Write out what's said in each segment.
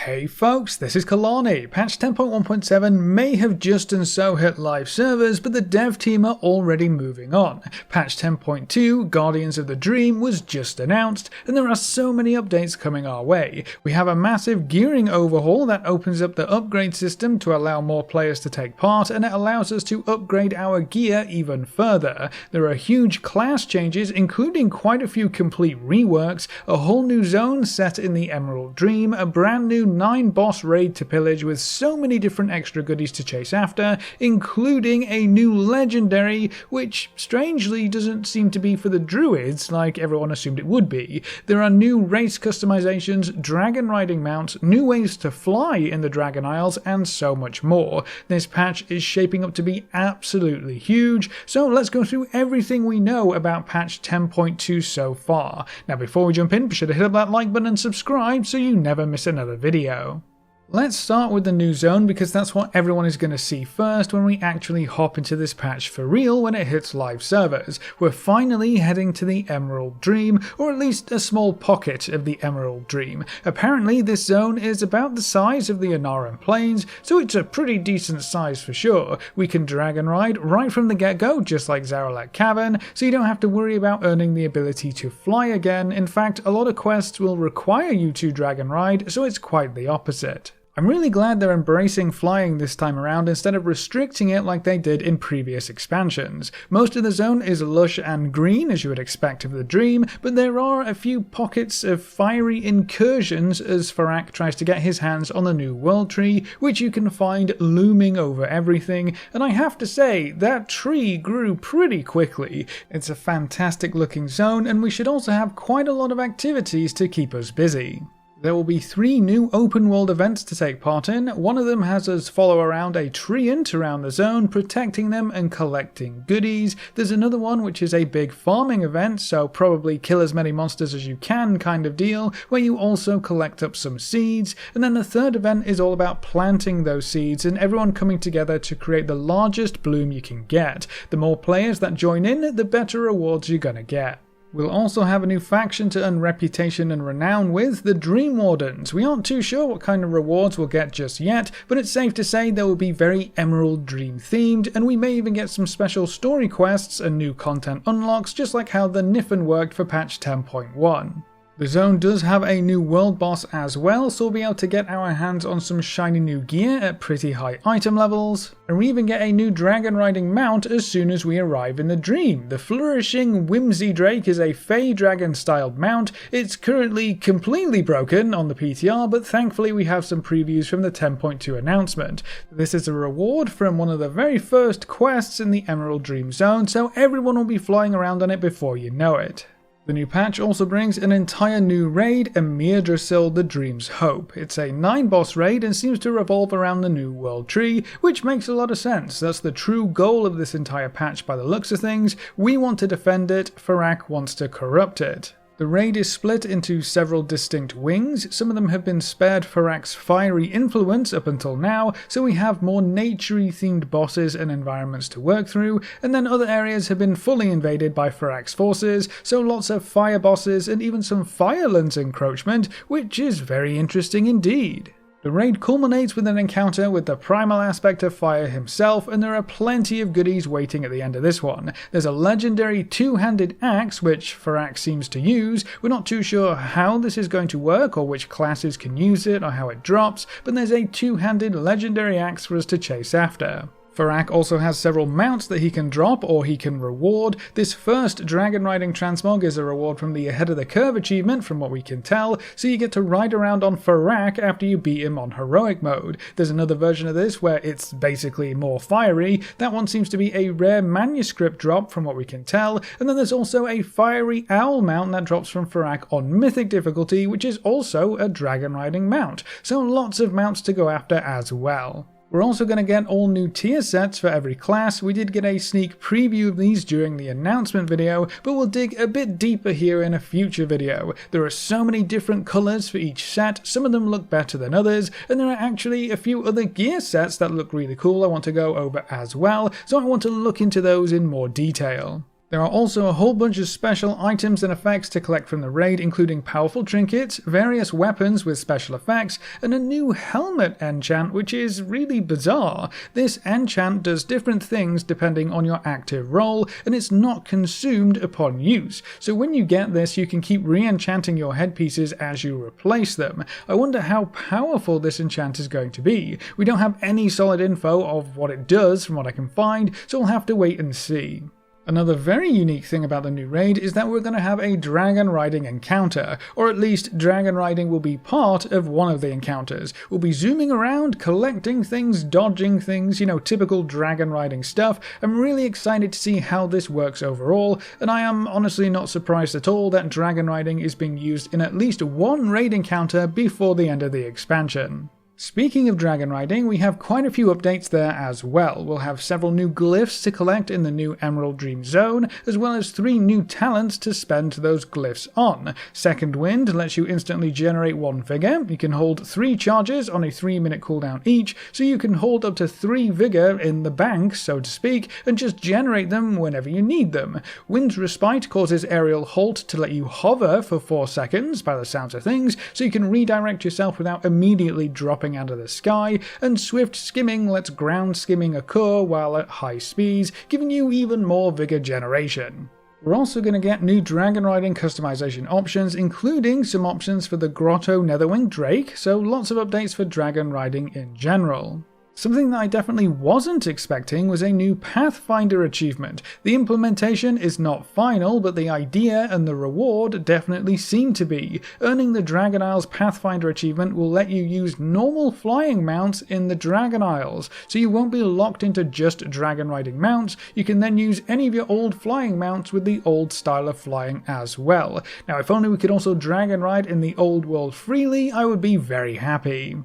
Hey folks, this is Kalani. Patch 10.1.7 may have just and so hit live servers, but the dev team are already moving on. Patch 10.2, Guardians of the Dream, was just announced, and there are so many updates coming our way. We have a massive gearing overhaul that opens up the upgrade system to allow more players to take part, and it allows us to upgrade our gear even further. There are huge class changes, including quite a few complete reworks, a whole new zone set in the Emerald Dream, a brand new 9 boss raid to pillage with so many different extra goodies to chase after, including a new legendary, which strangely doesn't seem to be for the druids like everyone assumed it would be. There are new race customizations, dragon riding mounts, new ways to fly in the Dragon Isles, and so much more. This patch is shaping up to be absolutely huge, so let's go through everything we know about patch 10.2 so far. Now before we jump in, be sure to hit up that like button and subscribe so you never miss another video. Let's start with the new zone because that's what everyone is going to see first when we actually hop into this patch for real when it hits live servers. We're finally heading to the Emerald Dream, or at least a small pocket of the Emerald Dream. Apparently this zone is about the size of the Anaran Plains, so it's a pretty decent size for sure. We can dragon ride right from the get-go, just like Zaralek Cavern, so you don't have to worry about earning the ability to fly again. In fact, a lot of quests will require you to dragon ride, so it's quite the opposite. I'm really glad they're embracing flying this time around instead of restricting it like they did in previous expansions. Most of the zone is lush and green as you would expect of the Dream, but there are a few pockets of fiery incursions as Fyrakk tries to get his hands on the new world tree, which you can find looming over everything, and I have to say, that tree grew pretty quickly. It's a fantastic looking zone, and we should also have quite a lot of activities to keep us busy. There will be 3 new open world events to take part in. One of them has us follow around a treant around the zone, protecting them and collecting goodies. There's another one which is a big farming event, so probably kill as many monsters as you can kind of deal, where you also collect up some seeds. And then the third event is all about planting those seeds and everyone coming together to create the largest bloom you can get. The more players that join in, the better rewards you're gonna get. We'll also have a new faction to earn reputation and renown with, the Dream Wardens. We aren't too sure what kind of rewards we'll get just yet, but it's safe to say they will be very Emerald Dream themed, and we may even get some special story quests and new content unlocks, just like how the Niffen worked for patch 10.1. The zone does have a new world boss as well, so we'll be able to get our hands on some shiny new gear at pretty high item levels, and we even get a new dragon riding mount as soon as we arrive in the Dream. The Flourishing Whimsy Drake is a Fey Dragon styled mount. It's currently completely broken on the PTR, but thankfully we have some previews from the 10.2 announcement. This is a reward from one of the very first quests in the Emerald Dream zone, so everyone will be flying around on it before you know it. The new patch also brings an entire new raid, Emir Drasil the Dream's Hope. It's a 9 boss raid and seems to revolve around the new world tree, which makes a lot of sense. That's the true goal of this entire patch by the looks of things. We want to defend it, Fyrakk wants to corrupt it. The raid is split into several distinct wings. Some of them have been spared Fyrakk's fiery influence up until now, so we have more naturey themed bosses and environments to work through, and then other areas have been fully invaded by Fyrakk's forces, so lots of fire bosses and even some Firelands encroachment, which is very interesting indeed. The raid culminates with an encounter with the primal aspect of fire himself, and there are plenty of goodies waiting at the end of this one. There's a legendary 2-handed axe which Fyrakk seems to use. We're not too sure how this is going to work or which classes can use it or how it drops, but there's a 2-handed legendary axe for us to chase after. Fyrakk also has several mounts that he can drop or he can reward. This first dragon riding transmog is a reward from the Ahead of the Curve achievement from what we can tell, so you get to ride around on Fyrakk after you beat him on heroic mode. There's another version of this where it's basically more fiery. That one seems to be a rare manuscript drop from what we can tell, and then there's also a fiery owl mount that drops from Fyrakk on mythic difficulty, which is also a dragon riding mount. So lots of mounts to go after as well. We're also going to get all new tier sets for every class. We did get a sneak preview of these during the announcement video, but we'll dig a bit deeper here in a future video. There are so many different colours for each set, some of them look better than others, and there are actually a few other gear sets that look really cool I want to go over as well, so I want to look into those in more detail. There are also a whole bunch of special items and effects to collect from the raid, including powerful trinkets, various weapons with special effects, and a new helmet enchant which is really bizarre. This enchant does different things depending on your active role, and it's not consumed upon use. So when you get this, you can keep re-enchanting your headpieces as you replace them. I wonder how powerful this enchant is going to be. We don't have any solid info of what it does from what I can find, so we'll have to wait and see. Another very unique thing about the new raid is that we're going to have a dragon riding encounter, or at least dragon riding will be part of one of the encounters. We'll be zooming around, collecting things, dodging things, typical dragon riding stuff. I'm really excited to see how this works overall, and I am honestly not surprised at all that dragon riding is being used in at least one raid encounter before the end of the expansion. Speaking of dragon riding, we have quite a few updates there as well. We'll have several new glyphs to collect in the new Emerald Dream Zone, as well as 3 new talents to spend those glyphs on. Second Wind lets you instantly generate 1 vigor. You can hold 3 charges on a 3-minute cooldown each, so you can hold up to 3 vigor in the bank, so to speak, and just generate them whenever you need them. Wind's Respite causes aerial halt to let you hover for 4 seconds, by the sounds of things, so you can redirect yourself without immediately dropping out of the sky, and Swift Skimming lets ground skimming occur while at high speeds, giving you even more vigor generation. We're also going to get new dragon riding customization options, including some options for the Grotto Netherwing Drake, so lots of updates for dragon riding in general. Something that I definitely wasn't expecting was a new Pathfinder achievement. The implementation is not final, but the idea and the reward definitely seem to be. Earning the Dragon Isles Pathfinder achievement will let you use normal flying mounts in the Dragon Isles, so you won't be locked into just dragon riding mounts. You can then use any of your old flying mounts with the old style of flying as well. Now, if only we could also dragon ride in the old world freely, I would be very happy.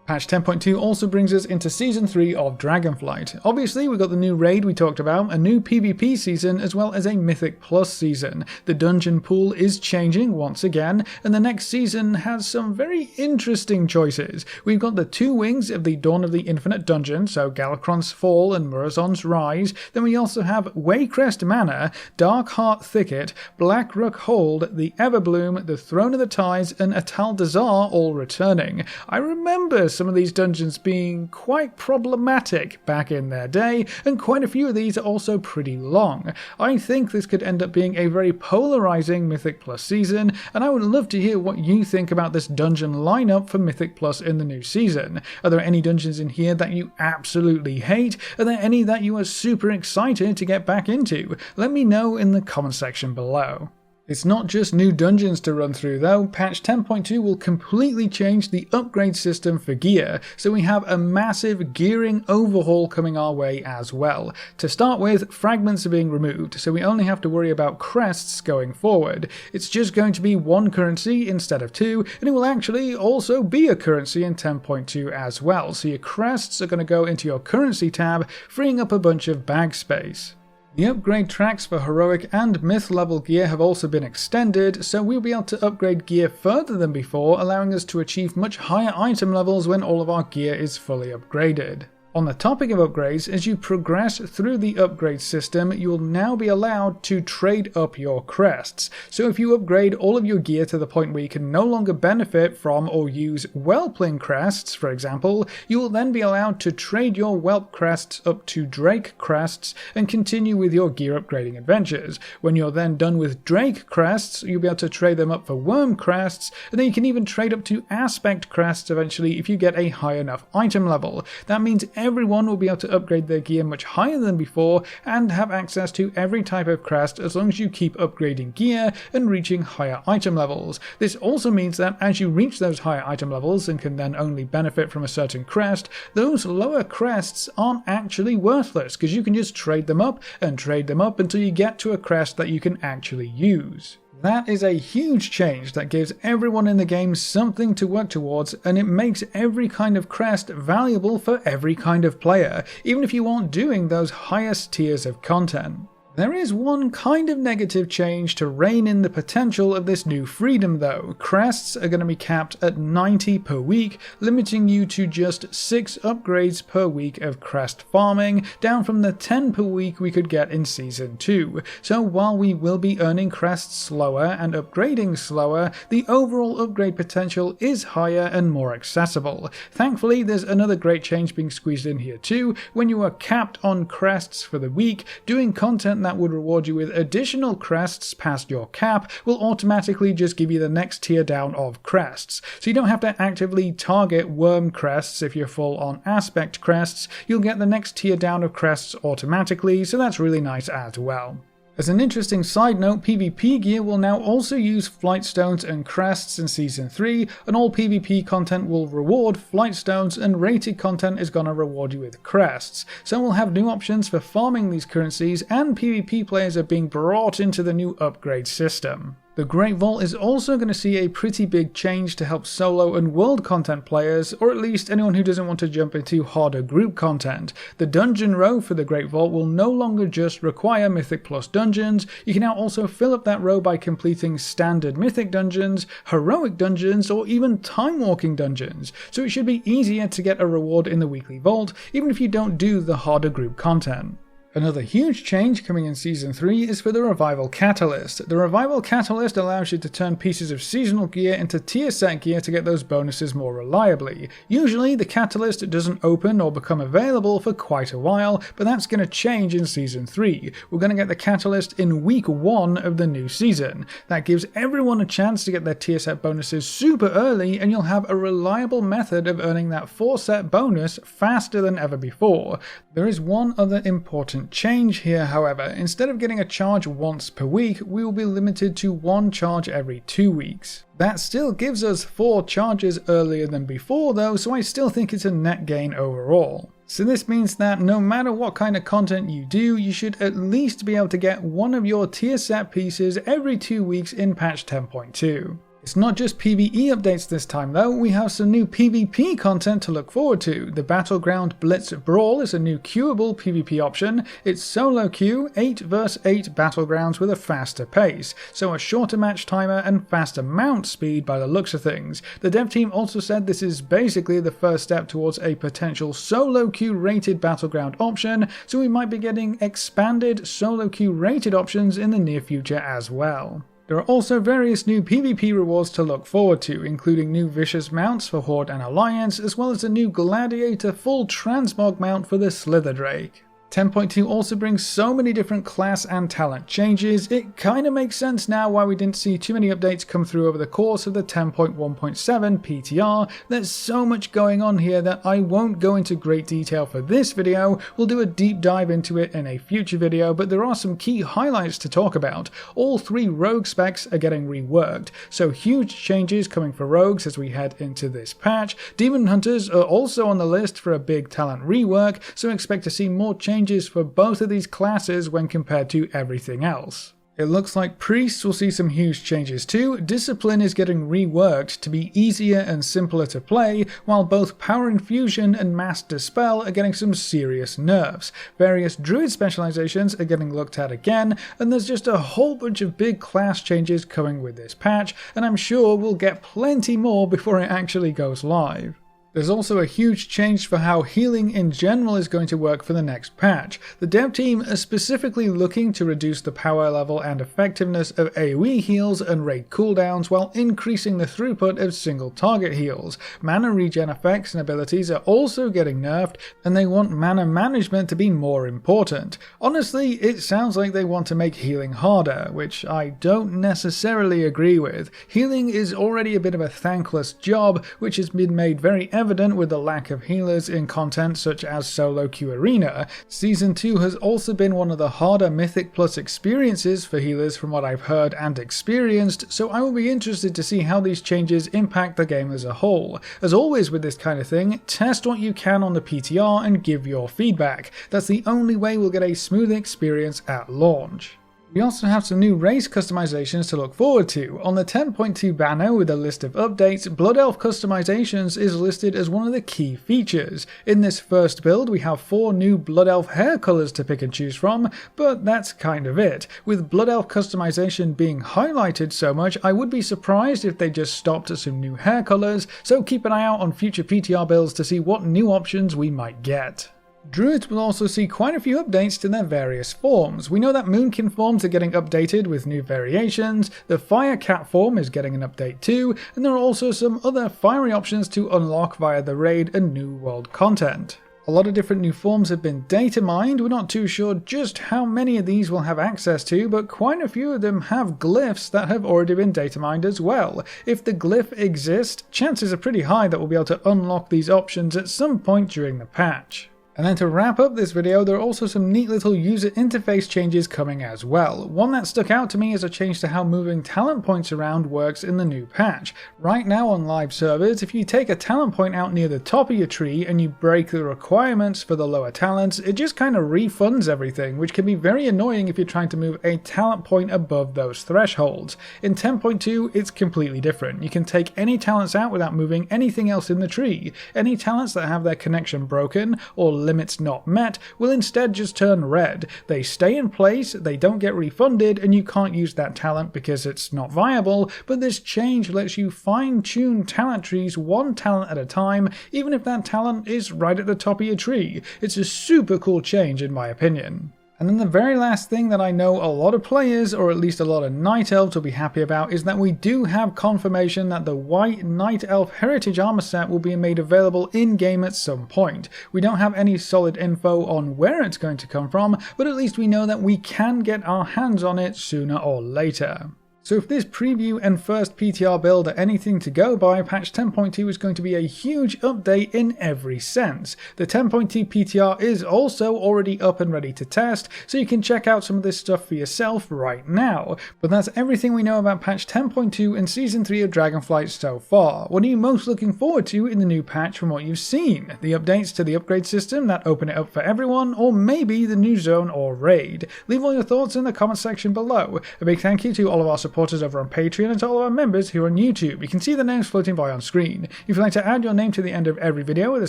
Patch 10.2 also brings us into Season 3 of Dragonflight. Obviously, we got the new raid we talked about, a new PvP season, as well as a Mythic Plus season. The dungeon pool is changing once again, and the next season has some very interesting choices. We've got the 2 wings of the Dawn of the Infinite Dungeon, so Galakron's Fall and Murazon's Rise. Then we also have Waycrest Manor, Darkheart Thicket, Blackrook Hold, the Everbloom, the Throne of the Tides, and Ataldazar all returning. I remember some of these dungeons being quite problematic back in their day, and quite a few of these are also pretty long. I think this could end up being a very polarizing Mythic Plus season, and I would love to hear what you think about this dungeon lineup for Mythic Plus in the new season. Are there any dungeons in here that you absolutely hate? Are there any that you are super excited to get back into? Let me know in the comment section below. It's not just new dungeons to run through though. Patch 10.2 will completely change the upgrade system for gear, so we have a massive gearing overhaul coming our way as well. To start with, fragments are being removed, so we only have to worry about crests going forward. It's just going to be 1 currency instead of 2, and it will actually also be a currency in 10.2 as well, so your crests are going to go into your currency tab, freeing up a bunch of bag space. The upgrade tracks for heroic and myth level gear have also been extended, so we'll be able to upgrade gear further than before, allowing us to achieve much higher item levels when all of our gear is fully upgraded. On the topic of upgrades, as you progress through the upgrade system, you will now be allowed to trade up your crests. So if you upgrade all of your gear to the point where you can no longer benefit from or use Whelpling crests, for example, you will then be allowed to trade your Whelp crests up to Drake crests and continue with your gear upgrading adventures. When you're then done with Drake crests, you'll be able to trade them up for Worm crests, and then you can even trade up to Aspect crests eventually if you get a high enough item level. That means everyone will be able to upgrade their gear much higher than before and have access to every type of crest as long as you keep upgrading gear and reaching higher item levels. This also means that as you reach those higher item levels and can then only benefit from a certain crest, those lower crests aren't actually worthless because you can just trade them up until you get to a crest that you can actually use. That is a huge change that gives everyone in the game something to work towards, and it makes every kind of crest valuable for every kind of player, even if you aren't doing those highest tiers of content. There is one kind of negative change to rein in the potential of this new freedom though. Crests are going to be capped at 90 per week, limiting you to just 6 upgrades per week of crest farming, down from the 10 per week we could get in Season 2. So while we will be earning crests slower and upgrading slower, the overall upgrade potential is higher and more accessible. Thankfully, there's another great change being squeezed in here too. When you are capped on crests for the week, doing content that would reward you with additional crests past your cap will automatically just give you the next tier down of crests. So you don't have to actively target worm crests if you're full on aspect crests, you'll get the next tier down of crests automatically, so that's really nice as well. As an interesting side note, PvP gear will now also use flight stones and crests in Season 3, and all PvP content will reward flight stones, and rated content is gonna reward you with crests. So we'll have new options for farming these currencies, and PvP players are being brought into the new upgrade system. The Great Vault is also going to see a pretty big change to help solo and world content players, or at least anyone who doesn't want to jump into harder group content. The dungeon row for the Great Vault will no longer just require Mythic Plus dungeons, you can now also fill up that row by completing standard Mythic dungeons, heroic dungeons, or even time walking dungeons, so it should be easier to get a reward in the weekly vault, even if you don't do the harder group content. Another huge change coming in Season 3 is for the Revival Catalyst. The Revival Catalyst allows you to turn pieces of seasonal gear into tier set gear to get those bonuses more reliably. Usually the Catalyst doesn't open or become available for quite a while, but that's going to change in Season 3. We're going to get the Catalyst in week 1 of the new season. That gives everyone a chance to get their tier set bonuses super early, and you'll have a reliable method of earning that 4 set bonus faster than ever before. There is one other important change here, however. Instead of getting a charge once per week, we will be limited to 1 charge every 2 weeks. That still gives us 4 charges earlier than before though, so I still think it's a net gain overall. So this means that no matter what kind of content you do, you should at least be able to get one of your tier set pieces every 2 weeks in patch 10.2. It's not just PvE updates this time though, we have some new PvP content to look forward to. The Battleground Blitz Brawl is a new queuable PvP option. It's solo queue, 8 vs 8 battlegrounds with a faster pace, so a shorter match timer and faster mount speed by the looks of things. The dev team also said this is basically the first step towards a potential solo queue rated battleground option, so we might be getting expanded solo queue rated options in the near future as well. There are also various new PvP rewards to look forward to, including new Vicious mounts for Horde and Alliance, as well as a new Gladiator full transmog mount for the Slither Drake. 10.2 also brings so many different class and talent changes, it kinda makes sense now why we didn't see too many updates come through over the course of the 10.1.7 PTR. There's so much going on here that I won't go into great detail for this video, we'll do a deep dive into it in a future video, but there are some key highlights to talk about. All 3 rogue specs are getting reworked, so huge changes coming for rogues as we head into this patch. Demon Hunters are also on the list for a big talent rework, so expect to see more changes for both of these classes when compared to everything else. It looks like Priests will see some huge changes too. Discipline is getting reworked to be easier and simpler to play, while both Power Infusion and Mass Dispel are getting some serious nerfs. Various Druid specializations are getting looked at again, and there's just a whole bunch of big class changes coming with this patch, and I'm sure we'll get plenty more before it actually goes live. There's also a huge change for how healing in general is going to work for the next patch. The dev team are specifically looking to reduce the power level and effectiveness of AoE heals and raid cooldowns while increasing the throughput of single target heals. Mana regen effects and abilities are also getting nerfed, and they want mana management to be more important. Honestly, it sounds like they want to make healing harder, which I don't necessarily agree with. Healing is already a bit of a thankless job, which has been made very evident with the lack of healers in content such as Solo Queue Arena. Season 2 has also been one of the harder Mythic Plus experiences for healers from what I've heard and experienced, so I will be interested to see how these changes impact the game as a whole. As always with this kind of thing, test what you can on the PTR and give your feedback. That's the only way we'll get a smooth experience at launch. We also have some new race customizations to look forward to. On the 10.2 banner with a list of updates, Blood Elf customizations is listed as one of the key features. In this first build we have 4 new Blood Elf hair colours to pick and choose from, but that's kind of it. With Blood Elf customization being highlighted so much, I would be surprised if they just stopped at some new hair colours, so keep an eye out on future PTR builds to see what new options we might get. Druids will also see quite a few updates to their various forms. We know that Moonkin forms are getting updated with new variations, the Fyrakk form is getting an update too, and there are also some other fiery options to unlock via the raid and new world content. A lot of different new forms have been data mined. We're not too sure just how many of these we'll have access to, but quite a few of them have glyphs that have already been data mined as well. If the glyph exists, chances are pretty high that we'll be able to unlock these options at some point during the patch. And then to wrap up this video, there are also some neat little user interface changes coming as well. One that stuck out to me is a change to how moving talent points around works in the new patch. Right now on live servers, if you take a talent point out near the top of your tree and you break the requirements for the lower talents, it just kind of refunds everything, which can be very annoying if you're trying to move a talent point above those thresholds. In 10.2, it's completely different. You can take any talents out without moving anything else in the tree. Any talents that have their connection broken or limits not met will instead just turn red. They stay in place, they don't get refunded, and you can't use that talent because it's not viable, but this change lets you fine-tune talent trees one talent at a time, even if that talent is right at the top of your tree. It's a super cool change in my opinion. And then the very last thing that I know a lot of players, or at least a lot of Night Elves, will be happy about is that we do have confirmation that the White Night Elf Heritage Armor set will be made available in-game at some point. We don't have any solid info on where it's going to come from, but at least we know that we can get our hands on it sooner or later. So if this preview and first PTR build are anything to go by, patch 10.2 is going to be a huge update in every sense. The 10.2 PTR is also already up and ready to test, so you can check out some of this stuff for yourself right now. But that's everything we know about patch 10.2 and Season 3 of Dragonflight so far. What are you most looking forward to in the new patch from what you've seen? The updates to the upgrade system that open it up for everyone, or maybe the new zone or raid? Leave all your thoughts in the comment section below. A big thank you to all of our supporters over on Patreon and to all of our members who are on YouTube. You can see the names floating by on screen. If you'd like to add your name to the end of every video with a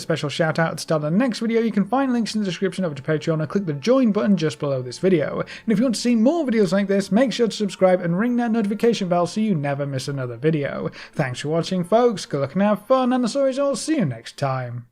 special shout out at the start of the next video, you can find links in the description over to Patreon or click the join button just below this video. And if you want to see more videos like this, make sure to subscribe and ring that notification bell so you never miss another video. Thanks for watching folks, good luck and have fun, and as always I'll see you next time.